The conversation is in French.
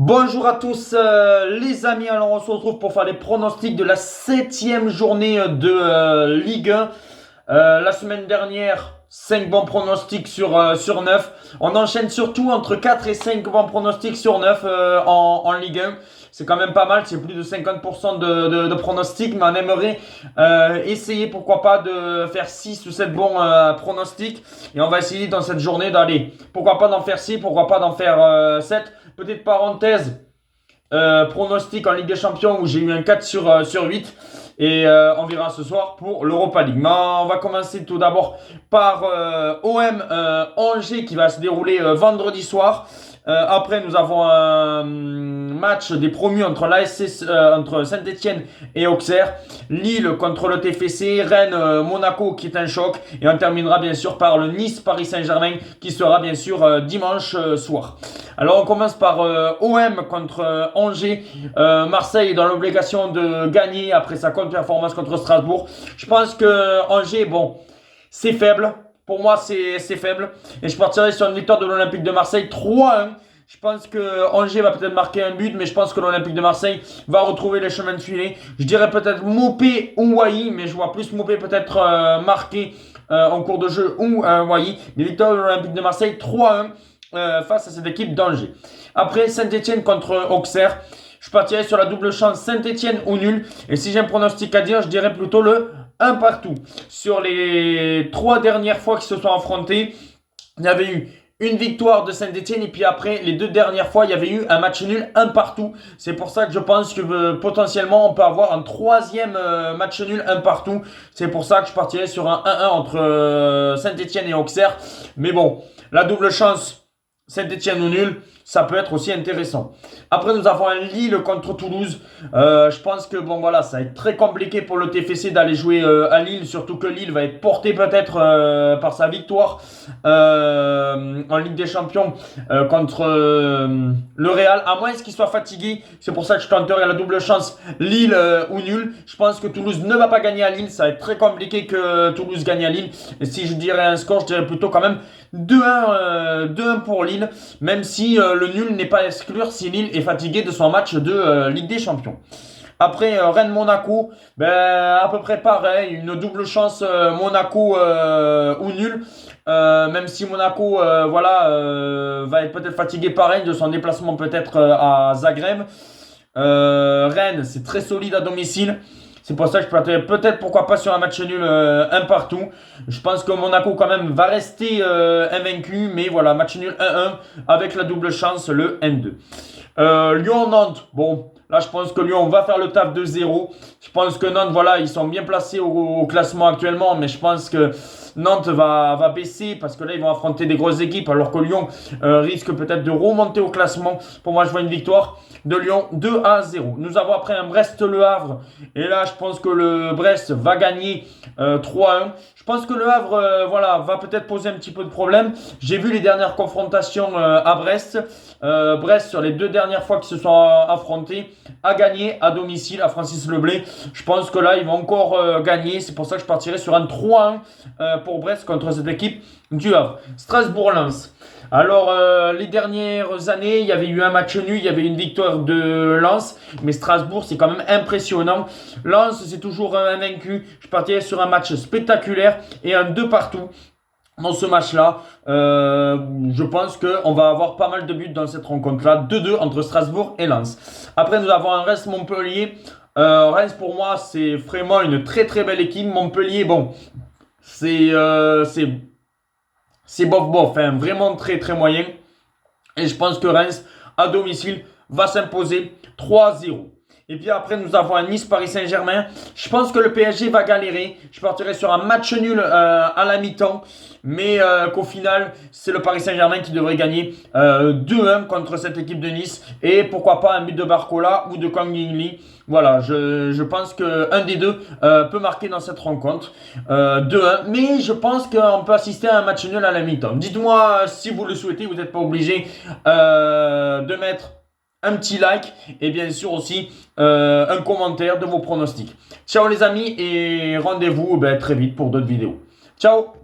Bonjour à tous les amis, alors on se retrouve pour faire les pronostics de la 7e journée de Ligue 1. La semaine dernière, 5 bons pronostics sur 9. On enchaîne surtout entre 4 et 5 bons pronostics sur 9 en Ligue 1. C'est quand même pas mal, c'est plus de 50% de pronostics, mais on aimerait essayer, pourquoi pas, de faire 6 ou 7 bons pronostics. Et on va essayer dans cette journée d'aller, pourquoi pas d'en faire 6, pourquoi pas d'en faire 7. Petite parenthèse, pronostic en Ligue des Champions où j'ai eu un 4 sur 8. Et on verra ce soir pour l'Europa League. Mais on va commencer tout d'abord par OM Angers qui va se dérouler vendredi soir. Après, nous avons un match des promus entre entre Saint-Etienne et Auxerre. Lille contre le TFC. Rennes, Monaco qui est un choc. Et on terminera bien sûr par le Nice Paris Saint-Germain qui sera bien sûr dimanche soir. Alors on commence par OM contre Angers. Marseille est dans l'obligation de gagner après sa contre-performance contre Strasbourg. Je pense que Angers, bon, c'est faible. Pour moi, c'est faible. Et je partirai sur une victoire de l'Olympique de Marseille 3-1. Je pense que Angers va peut-être marquer un but, mais je pense que l'Olympique de Marseille va retrouver les chemins de filet. Je dirais peut-être Mopé ou Wai, mais je vois plus Mopé peut-être marqué en cours de jeu ou Wai. Mais victoire de l'Olympique de Marseille 3-1 face à cette équipe d'Angers. Après, Saint-Etienne contre Auxerre. Je partirai sur la double chance Saint-Etienne ou nul. Et si j'ai un pronostic à dire, je dirais plutôt le 1 partout. Sur les 3 dernières fois qu'ils se sont affrontés, il y avait eu une victoire de Saint-Etienne et puis après, les 2 dernières fois, il y avait eu un match nul, 1 partout. C'est pour ça que je pense que potentiellement, on peut avoir un 3e match nul, 1 partout. C'est pour ça que je partirais sur un 1-1 entre Saint-Etienne et Auxerre. Mais bon, la double chance Saint-Etienne ou nul, ça peut être aussi intéressant. Après, nous avons un Lille contre Toulouse. Je pense que bon voilà, ça va être très compliqué pour le TFC d'aller jouer à Lille, surtout que Lille va être porté peut-être par sa victoire en Ligue des Champions contre le Real, à moins qu'il soit fatigué. C'est pour ça que je tenterai la double chance Lille ou nul. Je pense que Toulouse ne va pas gagner à Lille. Ça va être très compliqué que Toulouse gagne à Lille. Et si je dirais un score, je dirais plutôt quand même 2-1 pour Lille, même si le nul n'est pas à exclure si Lille est fatigué de son match de Ligue des Champions. Après Rennes-Monaco, à peu près pareil, une double chance Monaco ou nul. Même si Monaco va être peut-être fatigué pareil de son déplacement peut-être à Zagreb. Rennes, c'est très solide à domicile. C'est pour ça que je partirais peut-être, pourquoi pas, sur un match nul, un partout. Je pense que Monaco, quand même, va rester invaincu. Mais voilà, match nul 1-1 avec la double chance, le N2. Lyon-Nantes, bon, là, je pense que Lyon va faire le taf de 0. Je pense que Nantes, voilà, ils sont bien placés au classement actuellement. Mais je pense que Nantes va baisser parce que là, ils vont affronter des grosses équipes. Alors que Lyon risque peut-être de remonter au classement. Pour moi, je vois une victoire de Lyon 2-0. Nous avons après un Brest-Le Havre. Et là, je pense que le Brest va gagner 3-1. Je pense que le Havre va peut-être poser un petit peu de problème. J'ai vu les dernières confrontations à Brest. Brest, sur les 2 dernières fois qu'ils se sont affrontés, a gagné à domicile à Francis Leblay. Je pense que là, ils vont encore gagner. C'est pour ça que je partirai sur un 3-1 pour Brest contre cette équipe du Havre. Strasbourg-Lens. Alors, les dernières années, il y avait eu un match nul, il y avait une victoire de Lens, mais Strasbourg, c'est quand même impressionnant. Lens, c'est toujours invaincu. Je partirais sur un match spectaculaire et un 2 partout. Dans ce match-là, je pense qu'on va avoir pas mal de buts dans cette rencontre-là. 2-2 entre Strasbourg et Lens. Après, nous avons un Reims-Montpellier. Reims, pour moi, c'est vraiment une très très belle équipe. Montpellier, bon, c'est bof, hein, vraiment très très moyen. Et je pense que Reims, à domicile, va s'imposer 3-0. Et puis après, nous avons un Nice Paris Saint-Germain. Je pense que le PSG va galérer. Je partirai sur un match nul à la mi-temps. Mais qu'au final, c'est le Paris Saint-Germain qui devrait gagner 2-1 contre cette équipe de Nice. Et pourquoi pas un but de Barcola ou de Kang In-lee. Voilà, je pense qu'un des deux peut marquer dans cette rencontre. 2-1. Mais je pense qu'on peut assister à un match nul à la mi-temps. Dites-moi si vous le souhaitez. Vous n'êtes pas obligé de mettre un petit like et bien sûr aussi un commentaire de vos pronostics. Ciao les amis et rendez-vous très vite pour d'autres vidéos. Ciao!